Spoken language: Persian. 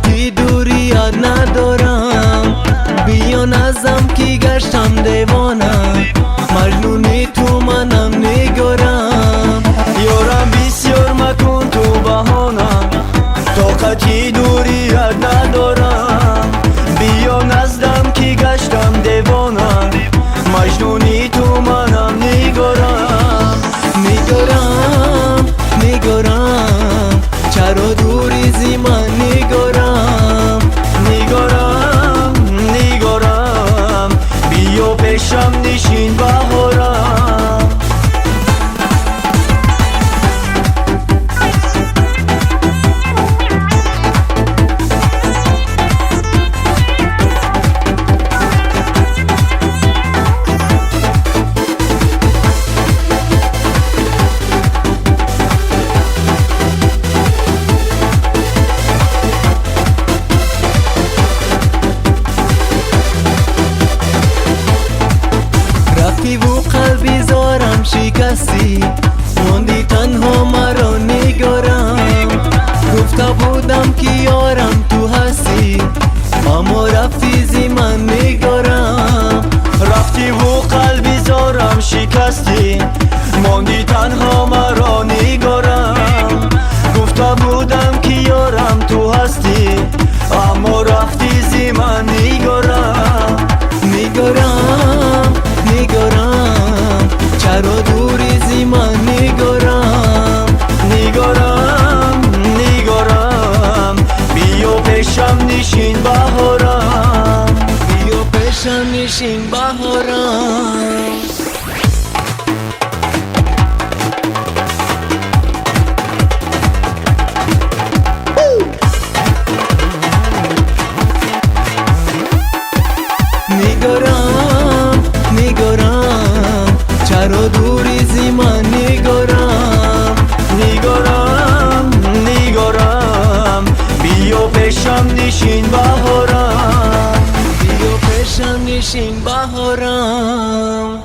رفتی دوری یاد ندارم، بیا نزم که گشتم دیوانم، مجنونی تو منم نگارم. یارم بسیار مکن تو بهانم، طاقتی دوری یاد ندارم، بیا نزدم که گشتم دیوانم، مجنونی تو منم نگارم. نگارم نگارم چرا دوری زی من نگارم، نگارم نگارم بیا پیشم نشین بهارم. و قلبی زارم شکستی، موندی تنها مرا نگارم. گفته بودم که یارم تو هستی، اما رفتی زی من نگارم. رفتی و قلبی زارم شکستی، موندی تنها مرا نگارم. گفته بودم که یارم تو هستی، اما رفتی زی من نگارم. نگارم نگارم چرا دوری زی من نگارم، نگارم نگارم بیا پیشم نشین بهارم، بیا پیشم نشین بهارم. نگارم نگارم چرا دوری زی من نگارم، نگارم نگارم بیا پیشم نشین بهارم، بیا پیشم نشین بهارم.